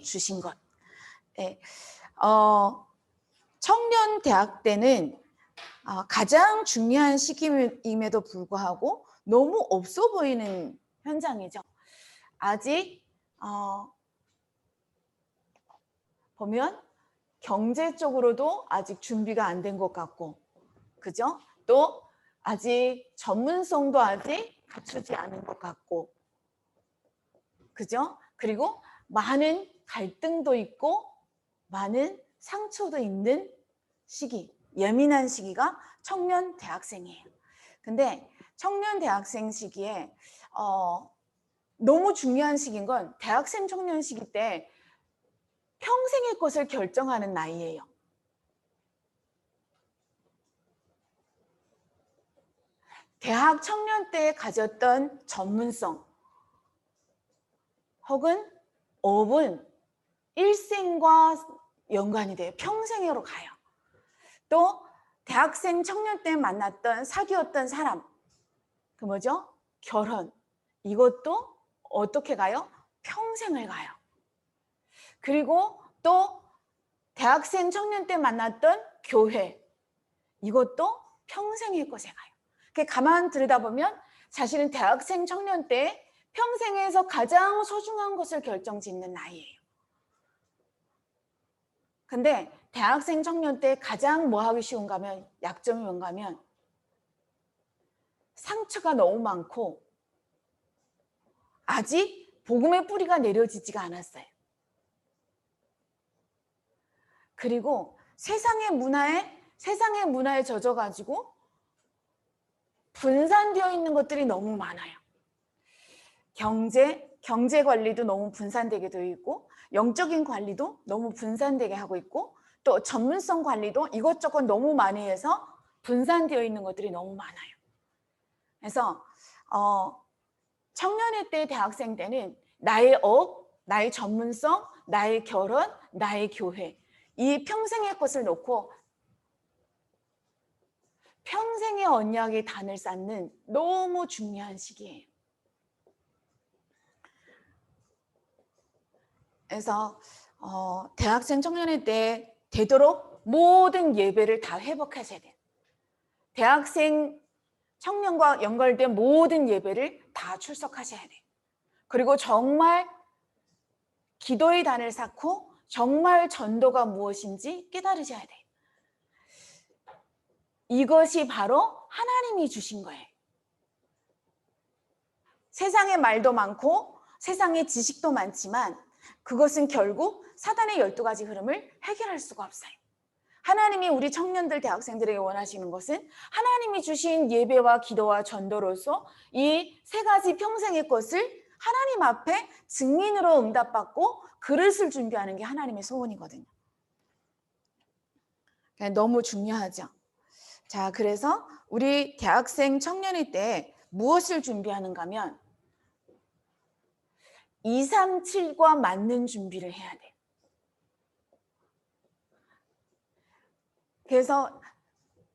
하나님이 주신 것. 네. 청년 대학 때는 가장 중요한 시기임에도 불구하고 너무 없어 보이는 현장이죠. 아직 보면 경제적으로도 아직 준비가 안 된 것 같고, 그죠? 또 아직 전문성도 아직 갖추지 않은 것 같고, 그죠? 그리고 많은 갈등도 있고 많은 상처도 있는 시기, 예민한 시기가 청년 대학생이에요. 근데 청년 대학생 시기에 너무 중요한 시기인 건 대학생 청년 시기 때 평생의 것을 결정하는 나이예요. 대학 청년 때 가졌던 전문성 혹은 업은 일생과 연관이 돼요. 평생으로 가요. 또 대학생 청년 때 만났던 사귀었던 사람, 그 뭐죠? 결혼. 이것도 어떻게 가요? 평생을 가요. 그리고 또 대학생 청년 때 만났던 교회, 이것도 평생의 것에 가요. 가만 들여다보면 사실은 대학생 청년 때 평생에서 가장 소중한 것을 결정짓는 나이예요. 근데 대학생 청년 때 가장 뭐 하기 쉬운가 하면, 약점이 뭔가 하면 상처가 너무 많고 아직 복음의 뿌리가 내려지지가 않았어요. 그리고 세상의 문화에 젖어가지고 분산되어 있는 것들이 너무 많아요. 경제 관리도 너무 분산되게 되어 있고, 영적인 관리도 너무 분산되게 하고 있고, 또 전문성 관리도 이것저것 너무 많이 해서 분산되어 있는 것들이 너무 많아요. 그래서 청년의 때, 대학생 때는 나의 업, 나의 전문성, 나의 결혼, 나의 교회, 이 평생의 것을 놓고 평생의 언약의 단을 쌓는 너무 중요한 시기예요. 그래서 대학생 청년의 때 되도록 모든 예배를 다 회복하셔야 돼요. 대학생 청년과 연결된 모든 예배를 다 출석하셔야 돼요. 그리고 정말 기도의 단을 쌓고 정말 전도가 무엇인지 깨달으셔야 돼요. 이것이 바로 하나님이 주신 거예요. 세상의 말도 많고 세상의 지식도 많지만 그것은 결국 사단의 12가지 흐름을 해결할 수가 없어요. 하나님이 우리 청년들, 대학생들에게 원하시는 것은 하나님이 주신 예배와 기도와 전도로서 이 3가지 평생의 것을 하나님 앞에 증인으로 응답받고 그릇을 준비하는 게 하나님의 소원이거든요. 너무 중요하죠. 자, 그래서 우리 대학생 청년일 때 무엇을 준비하는가 하면 237과 맞는 준비를 해야 돼요. 그래서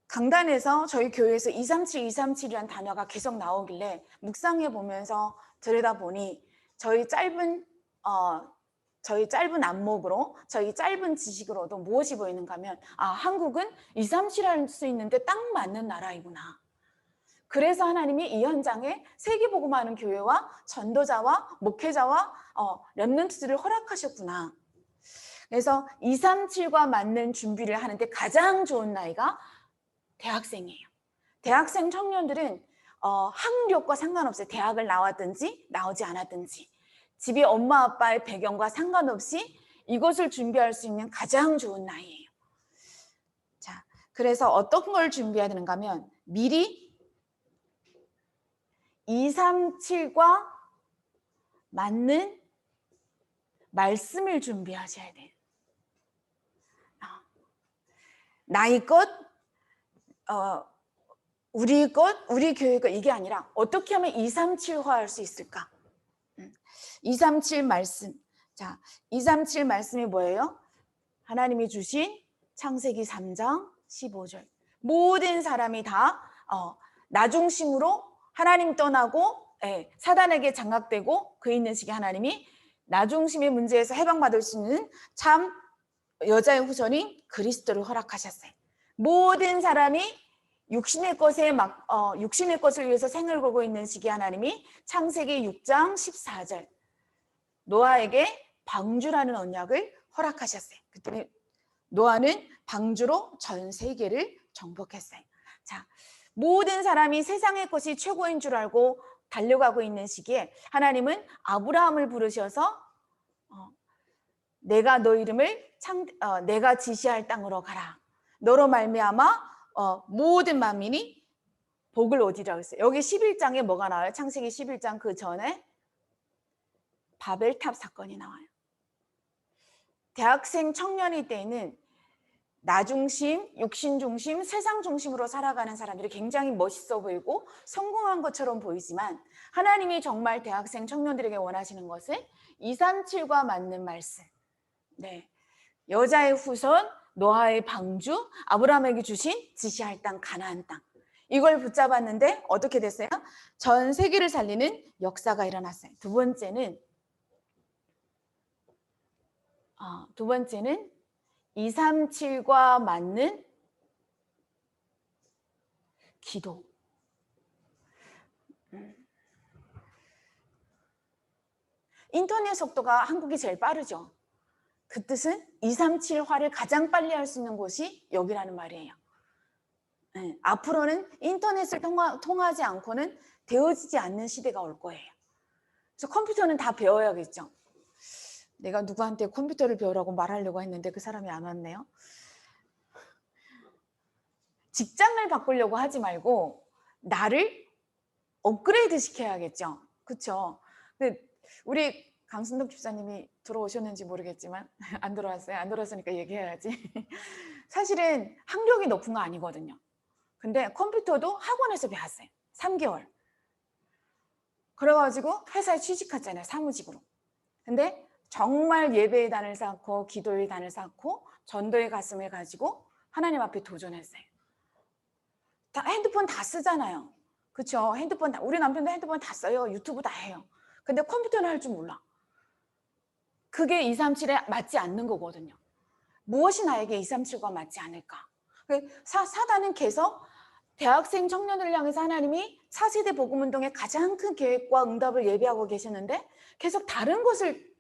강단에서 저희 교회에서 237, 237이라는 단어가 계속 나오길래 묵상해 보면서 들여다보니 저희 짧은 안목으로, 저희 짧은 지식으로도 무엇이 보이는가 하면 한국은 237 할 수 있는데 딱 맞는 나라이구나. 그래서 하나님이 이 현장에 세계복음하는 교회와 전도자와 목회자와 렘넌트들을 허락하셨구나. 그래서 237과 맞는 준비를 하는데 가장 좋은 나이가 대학생이에요. 대학생 청년들은 학력과 상관없어요. 대학을 나왔든지 나오지 않았든지 집이 엄마 아빠의 배경과 상관없이 이것을 준비할 수 있는 가장 좋은 나이예요. 자, 그래서 어떤 걸 준비해야 되는가 하면 미리 237과 맞는 말씀을 준비하셔야 돼요. 나의 것, 우리 것, 우리 교회 것, 이게 아니라 어떻게 하면 237화할 수 있을까? 237 말씀. 자, 237 말씀이 뭐예요? 하나님이 주신 창세기 3장 15절. 모든 사람이 다 나 중심으로 하나님 떠나고 사단에게 장악되고 그 있는 시기에 하나님이 나 중심의 문제에서 해방받을 수 있는 참 여자의 후손인 그리스도를 허락하셨어요. 모든 사람이 육신의 것을 위해서 생을 걸고 있는 시기에 하나님이 창세기 6장 14절 노아에게 방주라는 언약을 허락하셨어요. 그랬더니 노아는 방주로 전 세계를 정복했어요. 자, 모든 사람이 세상의 것이 최고인 줄 알고 달려가고 있는 시기에 하나님은 아브라함을 부르셔서 내가 너 이름을 내가 지시할 땅으로 가라. 너로 말미암아 모든 만민이 복을 얻으리라고 했어요. 여기 11장에 뭐가 나와요? 창세기 11장 그 전에 바벨탑 사건이 나와요. 대학생 청년일 때에는 나 중심, 육신 중심, 세상 중심으로 살아가는 사람들이 굉장히 멋있어 보이고 성공한 것처럼 보이지만 하나님이 정말 대학생 청년들에게 원하시는 것은 237과 맞는 말씀. 네, 여자의 후손, 노아의 방주, 아브라함에게 주신 지시할 땅, 가나안 땅. 이걸 붙잡았는데 어떻게 됐어요? 전 세계를 살리는 역사가 일어났어요. 두 번째는 237과 맞는 기도. 인터넷 속도가 한국이 제일 빠르죠. 그 뜻은 237화를 가장 빨리 할 수 있는 곳이 여기라는 말이에요. 네, 앞으로는 인터넷을 통하지 않고는 되어지지 않는 시대가 올 거예요. 그래서 컴퓨터는 다 배워야겠죠. 내가 누구한테 컴퓨터를 배우라고 말하려고 했는데 그 사람이 안 왔네요. 직장을 바꾸려고 하지 말고 나를 업그레이드 시켜야겠죠. 그렇죠? 근데 우리 강순덕 집사님이 들어오셨는지 모르겠지만 안 들어왔어요. 안 들어왔으니까 얘기해야지. 사실은 학력이 높은 거 아니거든요. 근데 컴퓨터도 학원에서 배웠어요. 3개월. 그래가지고 회사에 취직했잖아요. 사무직으로. 근데 정말 예배의 단을 쌓고 기도의 단을 쌓고 전도의 가슴을 가지고 하나님 앞에 도전했어요. 핸드폰 다 쓰잖아요. 그렇죠? 우리 남편도 핸드폰 다 써요. 유튜브 다 해요. 근데 컴퓨터는 할 줄 몰라. 그게 237에 맞지 않는 거거든요. 무엇이 나에게 237과 맞지 않을까? 사단은 계속 대학생 청년들을 향해서 하나님이 4세대 복음운동의 가장 큰 계획과 응답을 예비하고 계시는데 계속 다른 것을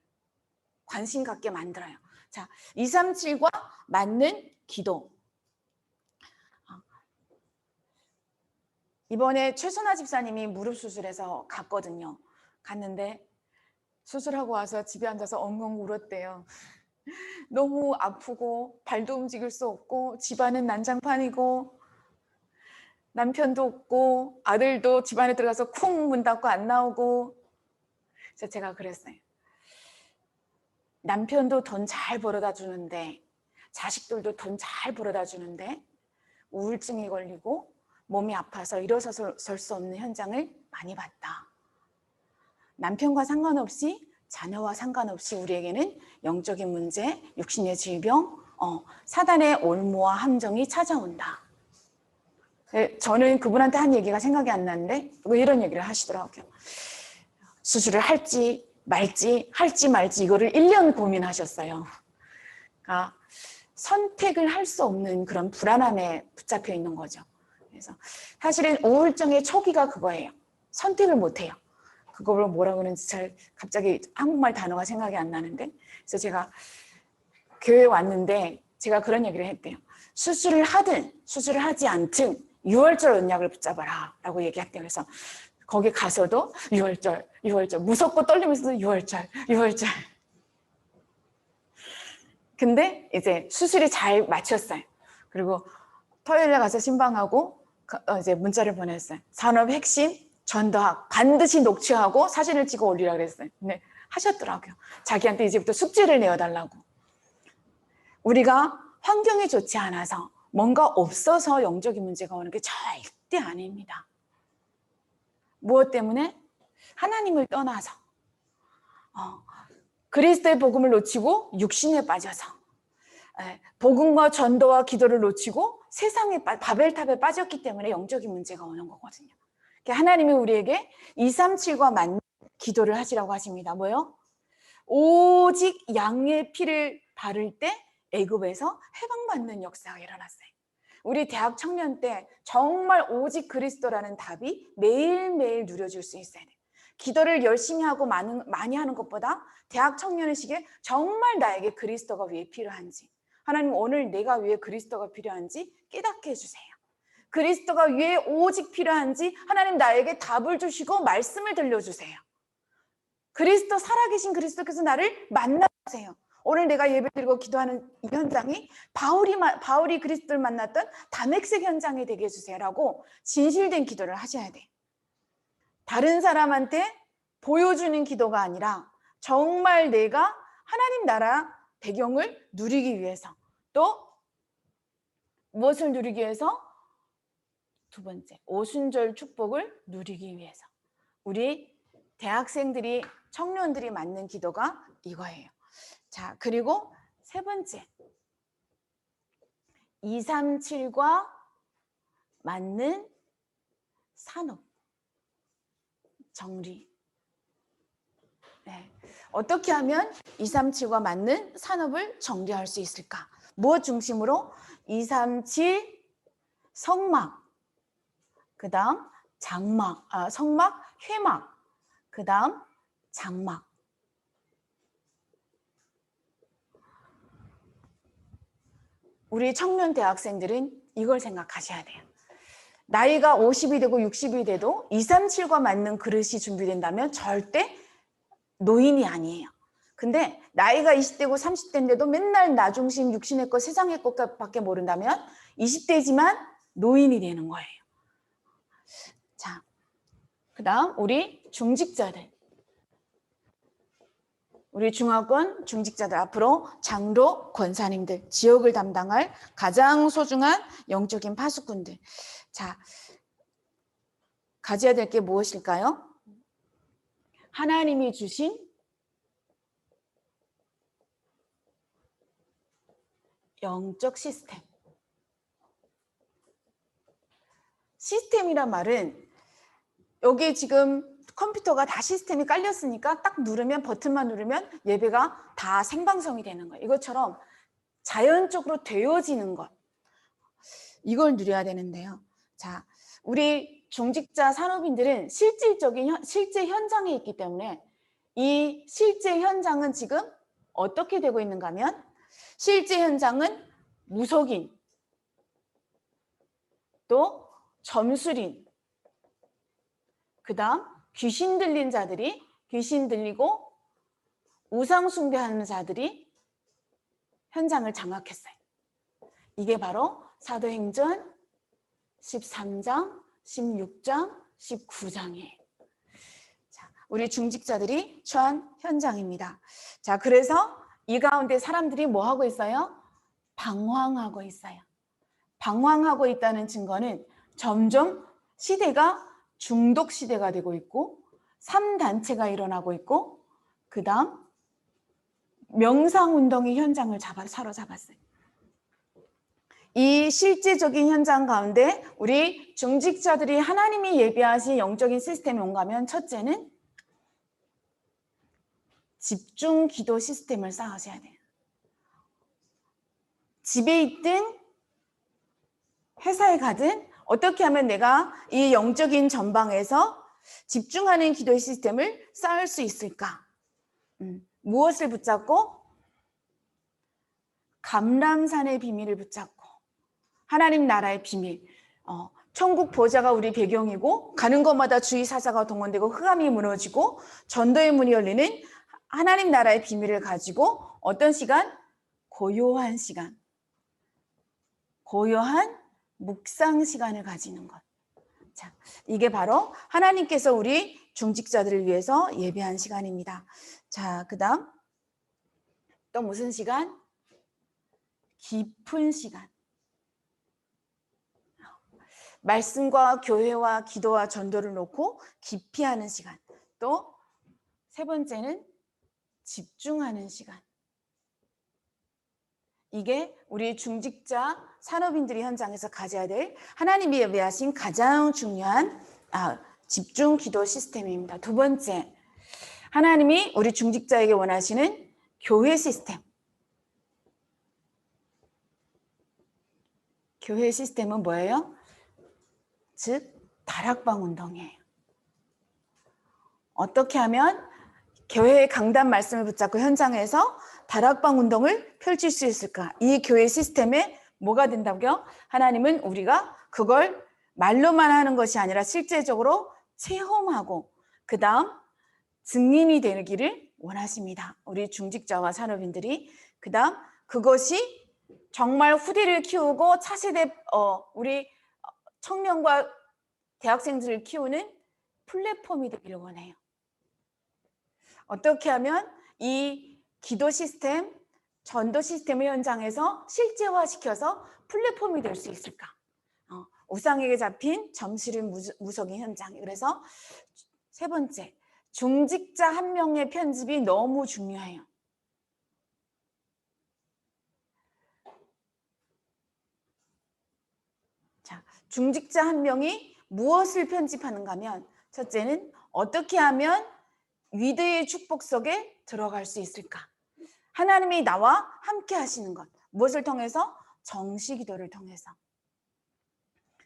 관심 갖게 만들어요. 자, 237과 맞는 기도. 이번에 최선아 집사님이 무릎 수술해서 갔거든요. 갔는데 수술하고 와서 집에 앉아서 엉엉 울었대요. 너무 아프고 발도 움직일 수 없고 집안은 난장판이고 남편도 없고 아들도 집안에 들어가서 쿵 문 닫고 안 나오고. 그래서 제가 그랬어요. 남편도 돈 잘 벌어다 주는데 자식들도 돈 잘 벌어다 주는데 우울증이 걸리고 몸이 아파서 일어서 설 수 없는 현장을 많이 봤다. 남편과 상관없이 자녀와 상관없이 우리에게는 영적인 문제, 육신의 질병, 사단의 올무와 함정이 찾아온다. 저는 그분한테 한 얘기가 생각이 안 나는데 왜 이런 얘기를 하시더라고요. 수술을 할지 말지 이거를 1년 고민하셨어요. 그러니까 선택을 할 수 없는 그런 불안함에 붙잡혀 있는 거죠. 그래서 사실은 우울증의 초기가 그거예요. 선택을 못 해요. 그거를 뭐라고 하는지 잘 갑자기 한국말 단어가 생각이 안 나는데, 그래서 제가 교회에 왔는데 제가 그런 얘기를 했대요. 수술을 하든 수술을 하지 않든 6월절 언약을 붙잡아라 라고 얘기했대요. 그래서 거기 가서도 6월절 무섭고 떨리면서도 6월절. 근데 이제 수술이 잘 마쳤어요. 그리고 토요일에 가서 신방하고 이제 문자를 보냈어요. 산업 핵심 전도학 반드시 녹취하고 사진을 찍어 올리라고 그랬어요. 네, 하셨더라고요. 자기한테 이제부터 숙제를 내어달라고. 우리가 환경이 좋지 않아서 뭔가 없어서 영적인 문제가 오는 게 절대 아닙니다. 무엇 때문에? 하나님을 떠나서 그리스도의 복음을 놓치고 육신에 빠져서 복음과 전도와 기도를 놓치고 세상의 바벨탑에 빠졌기 때문에 영적인 문제가 오는 거거든요. 하나님이 우리에게 237과 맞는 기도를 하시라고 하십니다. 뭐요? 오직 양의 피를 바를 때 애굽에서 해방받는 역사가 일어났어요. 우리 대학 청년 때 정말 오직 그리스도라는 답이 매일매일 누려질 수 있어야 돼요. 기도를 열심히 하고 많이 하는 것보다 대학 청년의 시기에 정말 나에게 그리스도가 왜 필요한지, 하나님 오늘 내가 왜 그리스도가 필요한지 깨닫게 해주세요. 그리스도가 왜 오직 필요한지 하나님 나에게 답을 주시고 말씀을 들려주세요. 그리스도, 살아계신 그리스도께서 나를 만나세요. 오늘 내가 예배드리고 기도하는 이 현장이 바울이 그리스도를 만났던 다메섹 현장이 되게 해주세요라고 진실된 기도를 하셔야 돼. 다른 사람한테 보여주는 기도가 아니라 정말 내가 하나님 나라 배경을 누리기 위해서, 또 무엇을 누리기 위해서? 두 번째, 오순절 축복을 누리기 위해서. 우리 대학생들이, 청년들이 맞는 기도가 이거예요. 자, 그리고 세 번째, 237과 맞는 산업 정리. 네. 어떻게 하면 237과 맞는 산업을 정리할 수 있을까? 무엇 중심으로? 237 성막, 그 다음 장막, 성막, 회막, 그 다음 장막. 우리 청년 대학생들은 이걸 생각하셔야 돼요. 나이가 50이 되고 60이 돼도 237과 맞는 그릇이 준비된다면 절대 노인이 아니에요. 근데 나이가 20대고 30대인데도 맨날 나 중심, 육신의 것, 세상의 것밖에 모른다면 20대지만 노인이 되는 거예요. 자, 그 다음 우리 중직자들. 우리 중화권 중직자들, 앞으로 장로, 권사님들, 지역을 담당할 가장 소중한 영적인 파수꾼들. 자, 가져야 될 게 무엇일까요? 하나님이 주신 영적 시스템. 시스템이란 말은 여기 지금 컴퓨터가 다 시스템이 깔렸으니까 딱 누르면, 버튼만 누르면 예배가 다 생방송이 되는 거예요. 이것처럼 자연적으로 되어지는 것, 이걸 누려야 되는데요. 자, 우리 중직자 산업인들은 실제 현장에 있기 때문에 이 실제 현장은 지금 어떻게 되고 있는가 하면, 실제 현장은 무속인, 또 점술인, 그 다음 귀신 들린 자들이, 귀신 들리고 우상 숭배하는 자들이 현장을 장악했어요. 이게 바로 사도행전 13장, 16장, 19장이에요. 자, 우리 중직자들이 처한 현장입니다. 자, 그래서 이 가운데 사람들이 뭐 하고 있어요? 방황하고 있어요. 방황하고 있다는 증거는 점점 시대가 중독 시대가 되고 있고, 3단체가 일어나고 있고, 그 다음 명상운동의 현장을 사로잡았어요. 이 실제적인 현장 가운데 우리 중직자들이 하나님이 예비하신 영적인 시스템이 뭔가 하면, 첫째는 집중 기도 시스템을 쌓으셔야 돼요. 집에 있든 회사에 가든 어떻게 하면 내가 이 영적인 전방에서 집중하는 기도의 시스템을 쌓을 수 있을까? 무엇을 붙잡고? 감람산의 비밀을 붙잡고, 하나님 나라의 비밀, 천국 보좌가 우리 배경이고, 가는 곳마다 주의 사자가 동원되고 흑암이 무너지고 전도의 문이 열리는 하나님 나라의 비밀을 가지고 어떤 시간? 고요한 시간, 고요한 묵상 시간을 가지는 것. 자, 이게 바로 하나님께서 우리 중직자들을 위해서 예배한 시간입니다. 자, 그 다음 또 무슨 시간? 깊은 시간. 말씀과 교회와 기도와 전도를 놓고 깊이 하는 시간. 또 세 번째는 집중하는 시간. 이게 우리 중직자 산업인들이 현장에서 가져야 될 하나님이 예배하신 가장 중요한 집중 기도 시스템입니다. 두 번째, 하나님이 우리 중직자에게 원하시는 교회 시스템. 교회 시스템은 뭐예요? 즉 다락방 운동이에요. 어떻게 하면 교회의 강단 말씀을 붙잡고 현장에서 다락방 운동을 펼칠 수 있을까? 이 교회 시스템에 뭐가 된다고요? 하나님은 우리가 그걸 말로만 하는 것이 아니라 실제적으로 체험하고 그 다음 증인이 되기를 원하십니다. 우리 중직자와 산업인들이. 그 다음 그것이 정말 후대를 키우고 차세대 우리 청년과 대학생들을 키우는 플랫폼이 되기를 원해요. 어떻게 하면 이 기도 시스템, 전도 시스템의 현장에서 실제화시켜서 플랫폼이 될 수 있을까? 우상에게 잡힌 점실은 무속인 현장. 그래서 세 번째, 중직자 한 명의 편집이 너무 중요해요. 자, 중직자 한 명이 무엇을 편집하는가 하면 첫째는 어떻게 하면 위대의 축복 속에 들어갈 수 있을까? 하나님이 나와 함께 하시는 것. 무엇을 통해서? 정시기도를 통해서.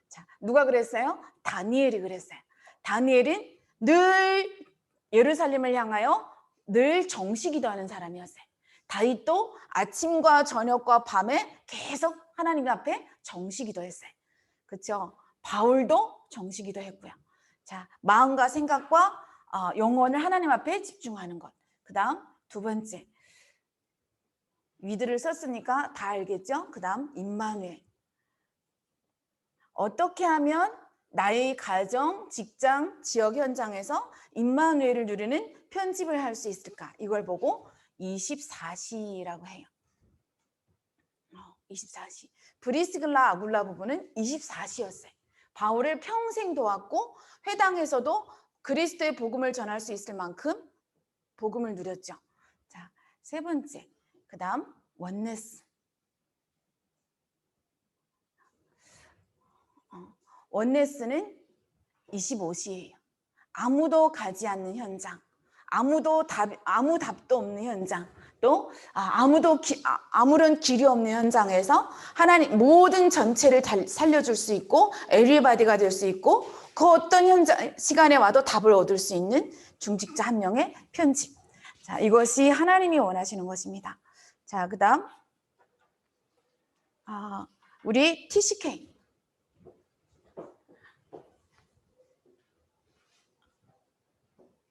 자, 누가 그랬어요? 다니엘이 그랬어요. 다니엘은 늘 예루살렘을 향하여 늘 정시기도하는 사람이었어요. 다윗도 아침과 저녁과 밤에 계속 하나님 앞에 정시기도했어요. 그렇죠? 바울도 정시기도했고요. 자, 마음과 생각과 영혼을 하나님 앞에 집중하는 것. 그 다음 두 번째, 위드를 썼으니까 다 알겠죠? 그 다음 임마누엘. 어떻게 하면 나의 가정, 직장, 지역 현장에서 임마누엘을 누리는 편집을 할 수 있을까? 이걸 보고 24시라고 해요. 24시. 브리스글라 아굴라 부부는 24시였어요. 바울을 평생 도왔고 회당에서도 그리스도의 복음을 전할 수 있을 만큼 복음을 누렸죠. 자, 세 번째. 그 다음 원네스. 원네스는 25시예요. 아무도 가지 않는 현장, 아무 답도 없는 현장, 또 아무런 길이 없는 현장에서 하나님 모든 전체를 살려줄 수 있고 에브리바디가 될 수 있고 그 어떤 현장 시간에 와도 답을 얻을 수 있는 중직자 한 명의 편집. 자, 이것이 하나님이 원하시는 것입니다. 자, 그다음 우리 TCK.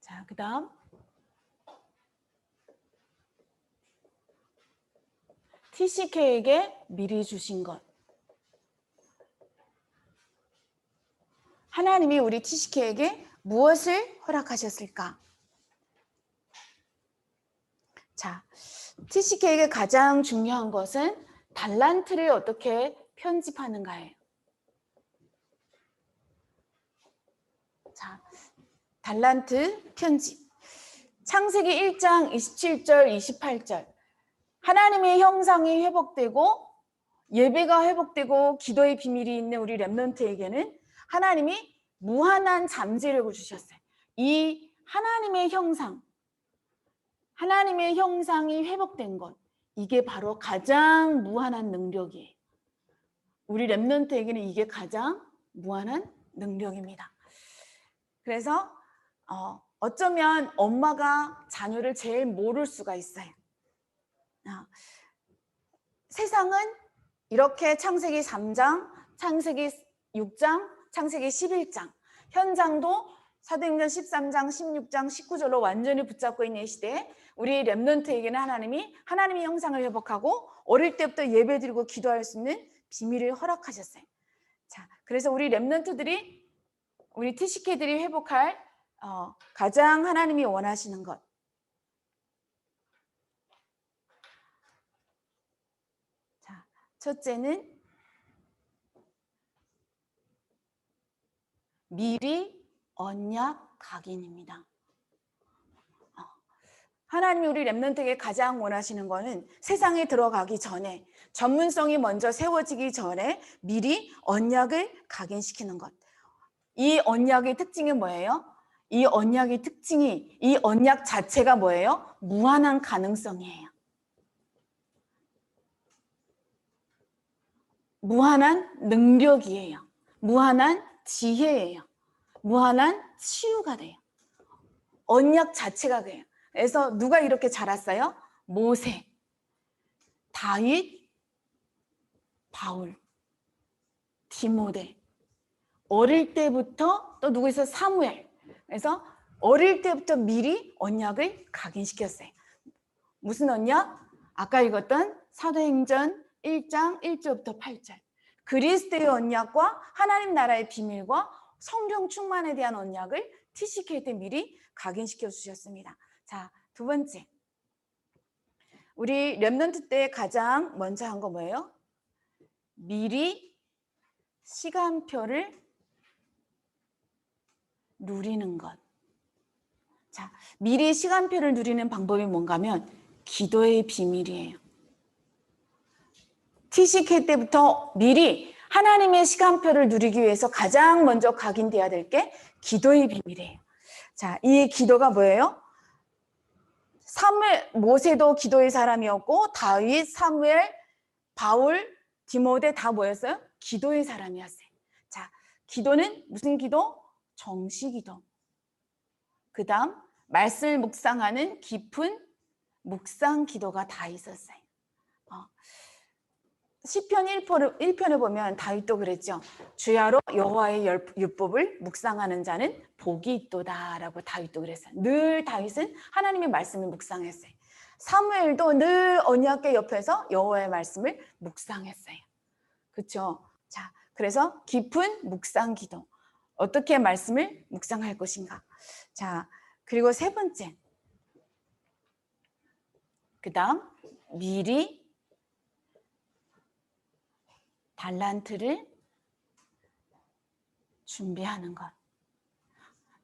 자, 그다음 TCK에게 미리 주신 것. 하나님이 우리 TCK에게 무엇을 허락하셨을까? 자, TCK에게 가장 중요한 것은 달란트를 어떻게 편집하는가예요. 자, 달란트 편집. 창세기 1장 27절, 28절. 하나님의 형상이 회복되고 예배가 회복되고 기도의 비밀이 있는 우리 렘넌트에게는 하나님이 무한한 잠재력을 주셨어요. 이 하나님의 형상이 회복된 것, 이게 바로 가장 무한한 능력이에요. 우리 렘넌트에게는 이게 가장 무한한 능력입니다. 그래서 어쩌면 엄마가 자녀를 제일 모를 수가 있어요. 세상은 이렇게 창세기 3장, 창세기 6장, 창세기 11장, 현장도 사도행전 13장, 16장, 19절로 완전히 붙잡고 있는 이 시대에 우리 렘넌트에게는 하나님의 형상을 회복하고 어릴 때부터 예배드리고 기도할 수 있는 비밀을 허락하셨어요. 자, 그래서 우리 렘넌트들이, 우리 TCK들이 회복할 가장 하나님이 원하시는 것. 자, 첫째는 미리 언약 각인입니다. 하나님이 우리 렘넌트에게 가장 원하시는 것은 세상에 들어가기 전에, 전문성이 먼저 세워지기 전에 미리 언약을 각인시키는 것. 이 언약의 특징은 뭐예요? 이 언약의 특징이, 이 언약 자체가 뭐예요? 무한한 가능성이에요. 무한한 능력이에요. 무한한 지혜예요. 무한한 치유가 돼요. 언약 자체가 그래요. 그래서 누가 이렇게 자랐어요? 모세, 다윗, 바울, 디모데. 어릴 때부터 또 누구 있어요? 사무엘. 그래서 어릴 때부터 미리 언약을 각인시켰어요. 무슨 언약? 아까 읽었던 사도행전 1장 1절부터 8절. 그리스도의 언약과 하나님 나라의 비밀과 성령 충만에 대한 언약을 TCK 때 미리 각인시켜 주셨습니다. 자, 두 번째. 우리 렘넌트 때 가장 먼저 한 거 뭐예요? 미리 시간표를 누리는 것. 자, 미리 시간표를 누리는 방법이 뭔가 하면 기도의 비밀이에요. TCK 때부터 미리 하나님의 시간표를 누리기 위해서 가장 먼저 각인돼야 될 게 기도의 비밀이에요. 자, 이 기도가 뭐예요? 사무엘, 모세도 기도의 사람이었고 다윗, 사무엘, 바울, 디모데 다 뭐였어요? 기도의 사람이었어요. 자, 기도는 무슨 기도? 정시기도. 그 다음 말씀을 묵상하는 깊은 묵상 기도가 다 있었어요. 시편 1편을 보면 다윗도 그랬죠. 주야로 여호와의 율법을 묵상하는 자는 복이 있도다 라고 다윗도 그랬어요. 늘 다윗은 하나님의 말씀을 묵상했어요. 사무엘도 늘 언약궤 옆에서 여호와의 말씀을 묵상했어요. 그렇죠? 자, 그래서 깊은 묵상 기도. 어떻게 말씀을 묵상할 것인가? 자, 그리고 세 번째. 그다음 미리 달란트를 준비하는 것.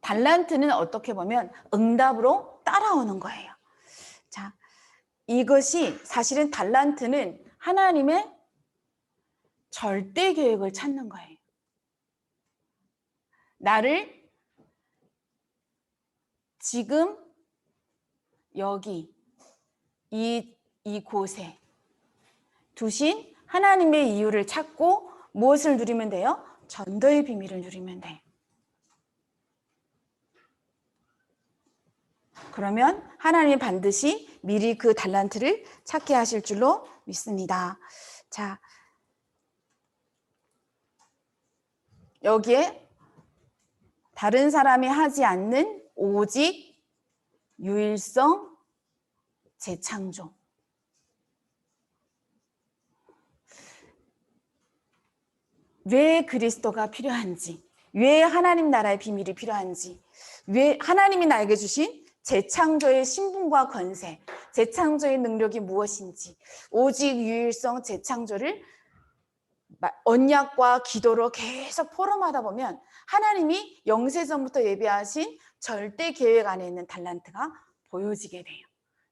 달란트는 어떻게 보면 응답으로 따라오는 거예요. 자, 이것이 사실은 달란트는 하나님의 절대 계획을 찾는 거예요. 나를 지금 여기 이곳에 두신 하나님의 이유를 찾고 무엇을 누리면 돼요? 전도의 비밀을 누리면 돼. 그러면 하나님이 반드시 미리 그 달란트를 찾게 하실 줄로 믿습니다. 자, 여기에 다른 사람이 하지 않는 오직 유일성 재창조. 왜 그리스도가 필요한지, 왜 하나님 나라의 비밀이 필요한지, 왜 하나님이 나에게 주신 재창조의 신분과 권세, 재창조의 능력이 무엇인지, 오직 유일성 재창조를 언약과 기도로 계속 포럼하다 보면 하나님이 영세전부터 예비하신 절대 계획 안에 있는 달란트가 보여지게 돼요.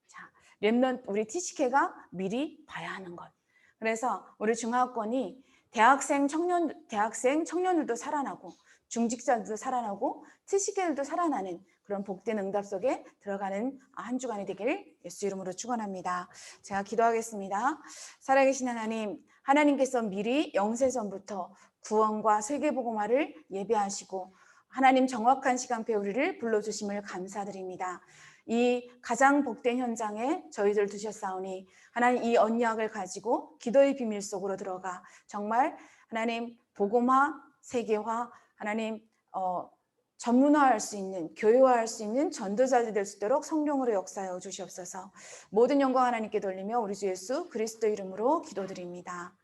자, 렘넌트 우리 TCK가 미리 봐야 하는 것. 그래서 우리 중화권이 대학생 청년들도 살아나고 중직자들도 살아나고 TCK들도 살아나는 그런 복된 응답 속에 들어가는 한 주간이 되기를 예수 이름으로 축원합니다. 제가 기도하겠습니다. 살아계신 하나님, 하나님께서 미리 영세전부터 구원과 세계복음화를 예비하시고 하나님 정확한 시간표에 우리를 불러주심을 감사드립니다. 이 가장 복된 현장에 저희들 두셨사오니 하나님 이 언약을 가지고 기도의 비밀 속으로 들어가 정말 하나님 복음화, 세계화, 하나님 전문화할 수 있는, 교회화할 수 있는 전도자들이 될 수 있도록 성령으로 역사하여 주시옵소서. 모든 영광 하나님께 돌리며 우리 주 예수 그리스도 이름으로 기도드립니다.